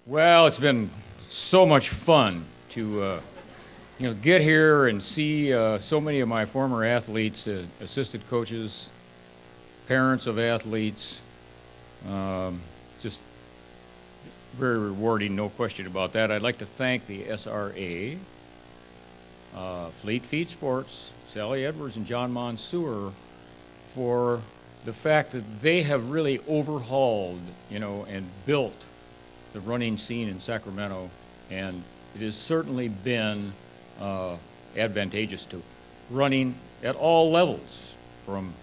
Well, it's been so much fun to get here and see so many of my former athletes, assistant coaches, parents of athletes. Just very rewarding, no question about that. I'd like to thank the SRA, Fleet Feet Sports, Sally Edwards, and John Monsoor for the fact that they have really overhauled, and built the running scene in Sacramento, and it has certainly been advantageous to running at all levels, from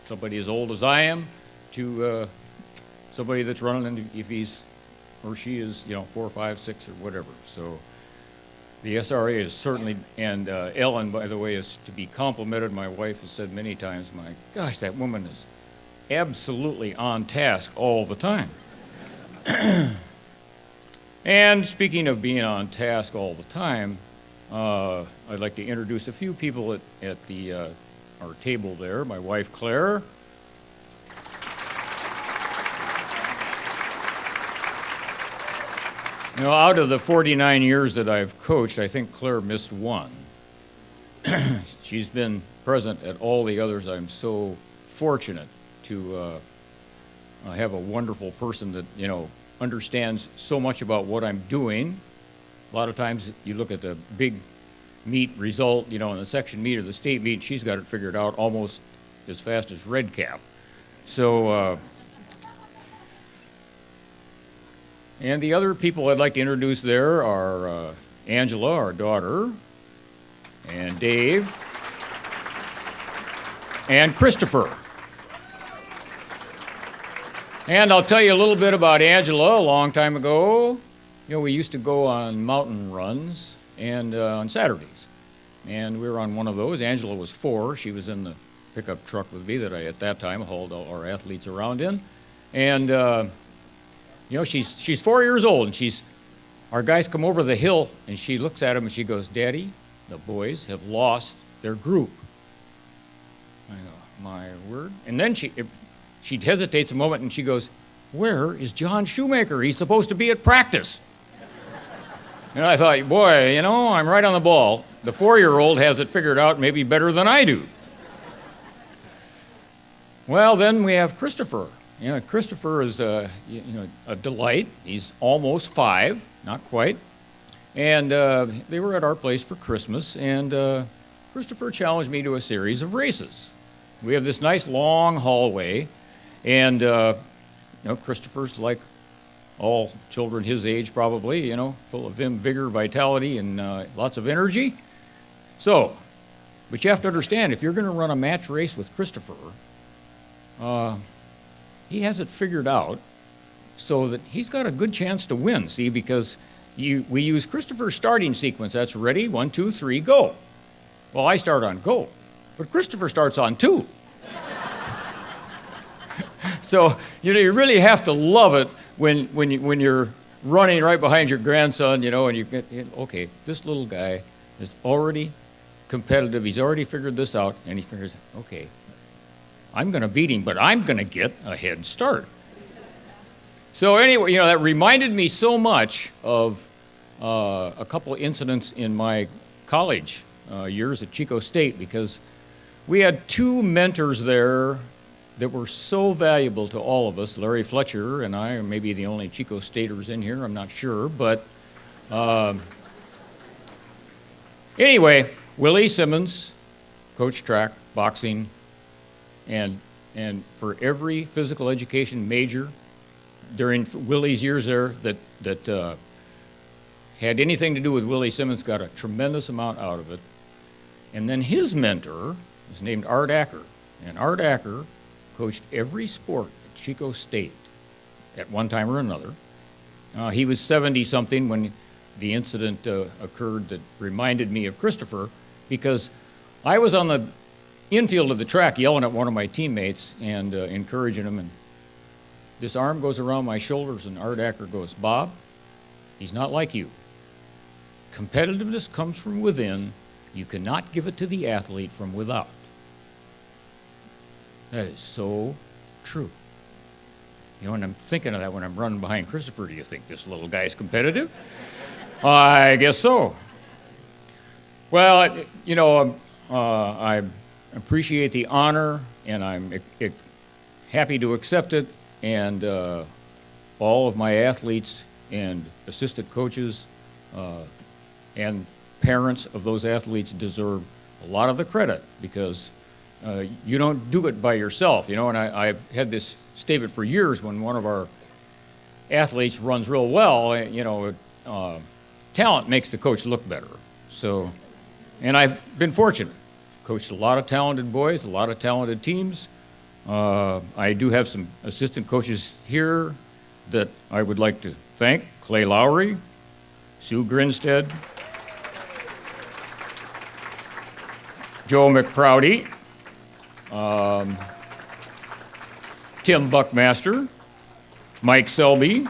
somebody as old as I am to somebody that's running if he's or she is, 4, 5, 6, or whatever. So the SRA is certainly, and Ellen, by the way, is to be complimented. My wife has said many times, my gosh, that woman is absolutely on task all the time. And speaking of being on task all the time, I'd like to introduce a few people at our table there. My wife, Claire. Out of the 49 years that I've coached, I think Claire missed one. She's been present at all the others. I'm so fortunate to have a wonderful person that, understands so much about what I'm doing. A lot of times you look at the big meet result, in the section meet or the state meet, she's got it figured out almost as fast as Red Cap. So, and the other people I'd like to introduce there are Angela, our daughter, and Dave, and Christopher. And I'll tell you a little bit about Angela. A long time ago, we used to go on mountain runs and on Saturdays. And we were on one of those. Angela was 4. She was in the pickup truck with me that I, at that time, hauled all our athletes around in. And, she's 4 years old, and our guys come over the hill, and she looks at them, and she goes, "Daddy, the boys have lost their group." I go, "My word." And then she hesitates a moment, and she goes, "Where is John Shoemaker? He's supposed to be at practice." And I thought, boy, I'm right on the ball. The 4-year-old has it figured out maybe better than I do. Well, then we have Christopher. Christopher is a delight. He's almost 5, not quite. And they were at our place for Christmas, and Christopher challenged me to a series of races. We have this nice long hallway, and Christopher's like all children his age probably, full of vim, vigor, vitality, and lots of energy. So, but you have to understand, if you're going to run a match race with Christopher, he has it figured out so that he's got a good chance to win, see, because we use Christopher's starting sequence. That's ready, 1, 2, 3, go. Well, I start on go, but Christopher starts on 2. So, you really have to love it when you're running right behind your grandson, and you get, okay, this little guy is already competitive. He's already figured this out, and he figures, okay, I'm going to beat him, but I'm going to get a head start. So anyway, that reminded me so much of a couple of incidents in my college years at Chico State, because we had 2 mentors there that were so valuable to all of us. Larry Fletcher and I are maybe the only Chico Staters in here, I'm not sure, but anyway, Willie Simmons, coach track, boxing, and for every physical education major during Willie's years there that had anything to do with Willie Simmons got a tremendous amount out of it. And then his mentor was named Art Acker, and Art Acker coached every sport at Chico State at one time or another. He was 70-something when the incident occurred that reminded me of Christopher, because I was on the infield of the track yelling at one of my teammates and encouraging him, and this arm goes around my shoulders, and Art Acker goes, "Bob, he's not like you. Competitiveness comes from within. You cannot give it to the athlete from without." That is so true. And I'm thinking of that when I'm running behind Christopher. Do you think this little guy's competitive? I guess so. Well, I appreciate the honor, and I'm happy to accept it. And all of my athletes and assistant coaches and parents of those athletes deserve a lot of the credit, because you don't do it by yourself, And I've had this statement for years when one of our athletes runs real well, talent makes the coach look better. So, and I've been fortunate. Coached a lot of talented boys, a lot of talented teams. I do have some assistant coaches here that I would like to thank. Clay Lowry, Sue Grinstead, Joe McProudy, Tim Buckmaster, Mike Selby,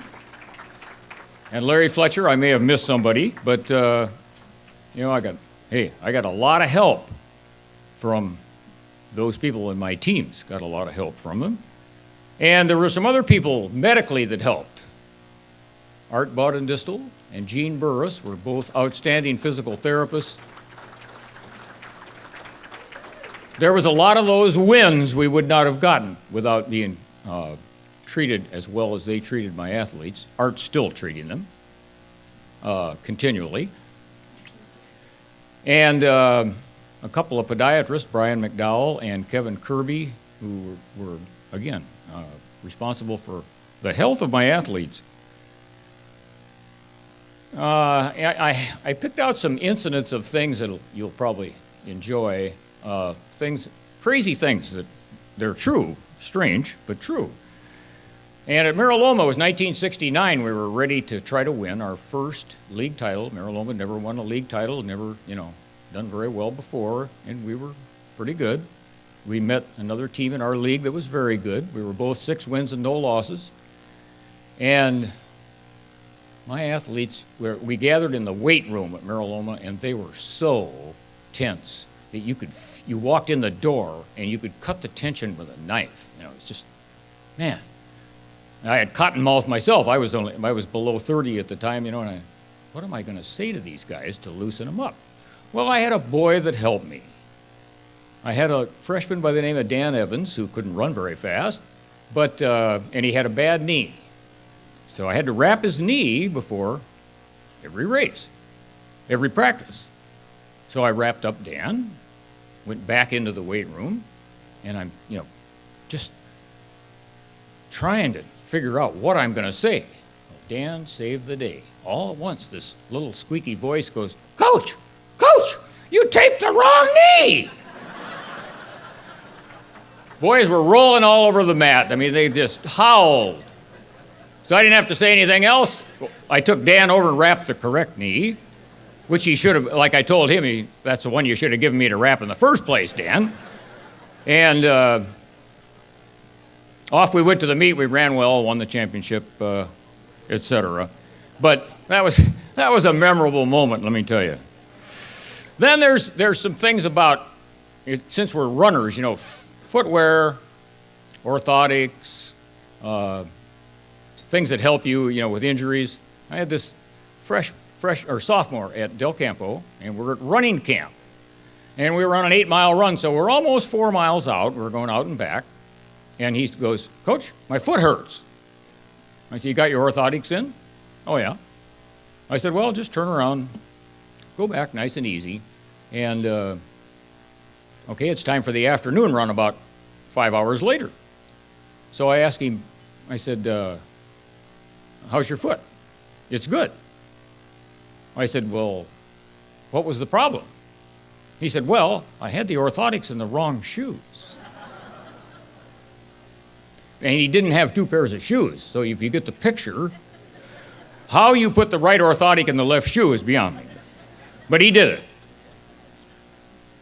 and Larry Fletcher. I may have missed somebody, but I got a lot of help from those people in my teams. Got a lot of help from them. And there were some other people medically that helped. Art Baudendistel and Gene Burris were both outstanding physical therapists. There was a lot of those wins we would not have gotten without being treated as well as they treated my athletes. Art's still treating them continually. And a couple of podiatrists, Brian McDowell and Kevin Kirby, who were again, responsible for the health of my athletes. I picked out some incidents of things that you'll probably enjoy. Crazy things that they're true, strange, but true. And at Mira Loma, it was 1969, we were ready to try to win our first league title. Mira Loma never won a league title, never, done very well before, and we were pretty good. We met another team in our league that was very good. We were both 6 wins and no losses. And my athletes, we gathered in the weight room at Mira Loma, and they were so tense that you walked in the door and you could cut the tension with a knife. It's just, man. I had cotton mouth myself. I was below 30 at the time, and what am I going to say to these guys to loosen them up? Well, I had a boy that helped me. I had a freshman by the name of Dan Evans who couldn't run very fast, and he had a bad knee. So I had to wrap his knee before every race, every practice. So I wrapped up Dan, went back into the weight room, and I'm, just trying to figure out what I'm going to say. Well, Dan saved the day. All at once, this little squeaky voice goes, "Coach, you taped the wrong knee!" Boys were rolling all over the mat. They just howled. So I didn't have to say anything else. I took Dan over and wrapped the correct knee, which he should have, like I told him, that's the one you should have given me to wrap in the first place, Dan. And off we went to the meet. We ran well, won the championship, etc. But that was a memorable moment, let me tell you. Then there's some things about, since we're runners, footwear, orthotics, things that help you, with injuries. I had this sophomore at Del Campo, and we're at running camp. And we were on an 8-mile run, so we're almost 4 miles out. We're going out and back. And he goes, "Coach, my foot hurts." I said, "You got your orthotics in?" "Oh, yeah." I said, "Well, just turn around, go back nice and easy. And, okay, it's time for the afternoon run about 5 hours later." So I asked him, I said, "How's your foot?" "It's good." I said, "Well, what was the problem?" He said, "Well, I had the orthotics in the wrong shoes." And he didn't have 2 pairs of shoes. So if you get the picture, how you put the right orthotic in the left shoe is beyond me. But he did it.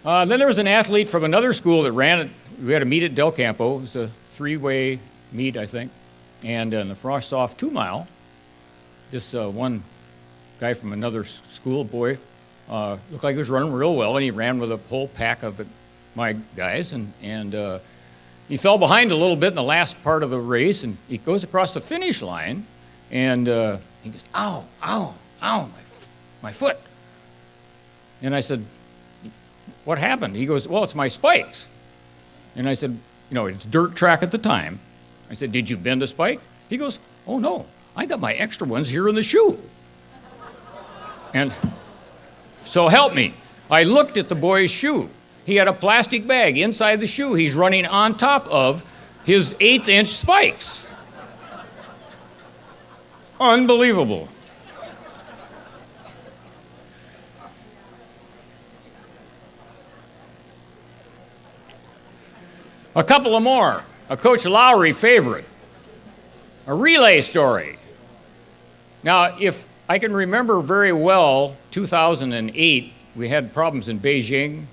Then there was an athlete from another school that ran it. We had a meet at Del Campo. It was a 3-way meet, I think. And in the Frost-Soft 2-mile, this one guy from another school, boy, looked like he was running real well, and he ran with a whole pack of my guys. And he fell behind a little bit in the last part of the race, and he goes across the finish line, and he goes, ow, ow, ow, my foot. And I said, what happened? He goes, well, it's my spikes. And I said, it's dirt track at the time. I said, did you bend a spike? He goes, oh, no, I got my extra ones here in the shoe. And so help me. I looked at the boy's shoe. He had a plastic bag inside the shoe. He's running on top of his 1/8-inch spikes. Unbelievable. A couple of more. A Coach Lowry favorite. A relay story. Now, if I can remember very well, 2008, we had problems in Beijing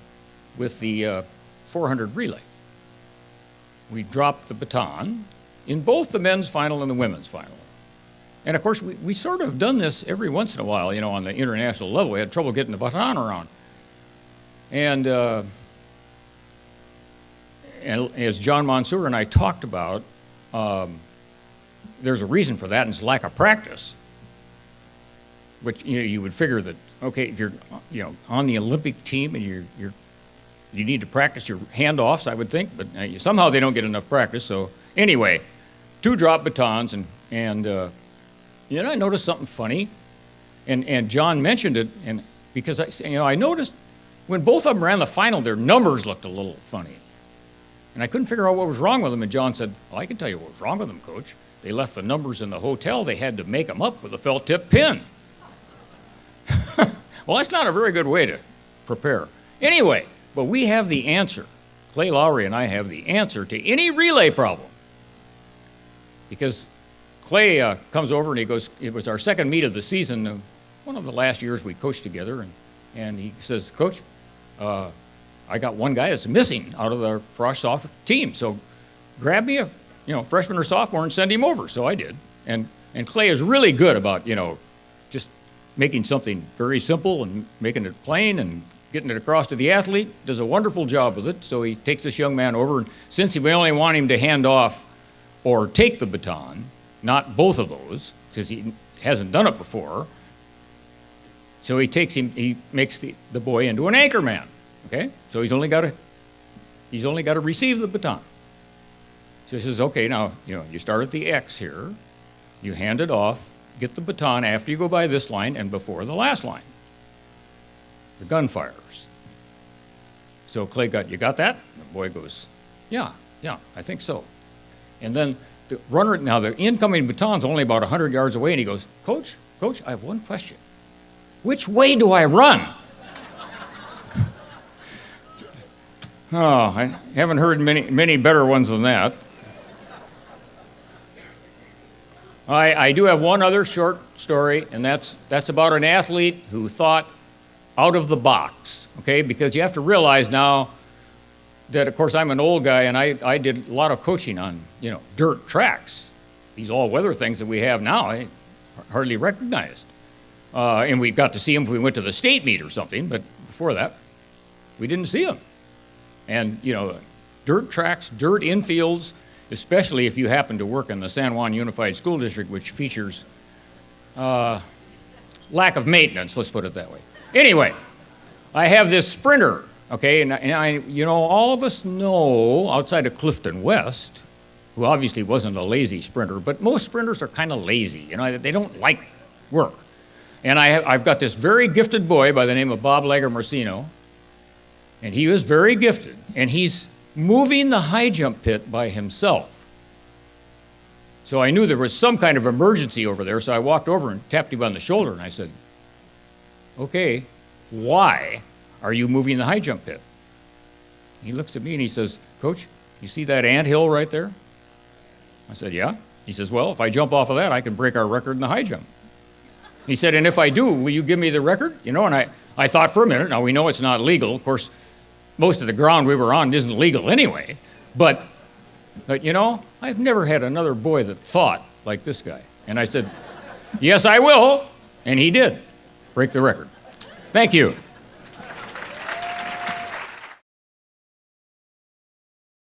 with the 400 relay. We dropped the baton in both the men's final and the women's final. And of course, we sort of done this every once in a while, on the international level. We had trouble getting the baton around. And as John Mansour and I talked about, there's a reason for that, and it's lack of practice. Which you would figure that, okay, if you're on the Olympic team and you need to practice your handoffs, I would think, but somehow they don't get enough practice. So anyway, 2 drop batons, and I noticed something funny, and John mentioned it, and because I noticed when both of them ran the final, their numbers looked a little funny. And I couldn't figure out what was wrong with them. And John said, well, I can tell you what was wrong with them, Coach. They left the numbers in the hotel. They had to make them up with a felt tip pin. Well, that's not a very good way to prepare. Anyway, but we have the answer. Clay Lowry and I have the answer to any relay problem. Because Clay comes over and he goes, it was our second meet of the season, one of the last years we coached together, and he says, Coach, I got one guy that's missing out of the frosh soft team, so grab me a freshman or sophomore and send him over. So I did, and Clay is really good about just making something very simple and making it plain and getting it across to the athlete. Does a wonderful job with it. So he takes this young man over, and since we only want him to hand off or take the baton, not both of those, because he hasn't done it before, so he makes the boy into an anchor man. Okay, so he's only got to receive the baton. So he says, okay, now you start at the X here, you hand it off, get the baton after you go by this line and before the last line. The gun fires. So Clay you got that? And the boy goes, yeah, I think so. And then the runner, now the incoming baton's only about 100 yards away, and he goes, Coach, I have one question. Which way do I run? Oh, I haven't heard many better ones than that. I do have one other short story, and that's about an athlete who thought out of the box, okay? Because you have to realize now that, of course, I'm an old guy, and I did a lot of coaching on, dirt tracks. These all-weather things that we have now, I hardly recognized. And we got to see them if we went to the state meet or something, but before that, we didn't see them. And, dirt tracks, dirt infields, especially if you happen to work in the San Juan Unified School District, which features lack of maintenance, let's put it that way. Anyway, I have this sprinter, okay, and I, all of us know, outside of Clifton West, who obviously wasn't a lazy sprinter, but most sprinters are kind of lazy, they don't like work. And I've got this very gifted boy by the name of Bob Lager-Marcino, and he was very gifted, and he's moving the high jump pit by himself. So I knew there was some kind of emergency over there, so I walked over and tapped him on the shoulder, and I said, okay, why are you moving the high jump pit? He looks at me and he says, Coach, you see that anthill right there? I said, yeah. He says, well, if I jump off of that, I can break our record in the high jump. He said, and if I do, will you give me the record? And I thought for a minute, now we know it's not legal. Of course, most of the ground we were on isn't legal anyway. But I've never had another boy that thought like this guy. And I said, yes, I will. And he did break the record. Thank you.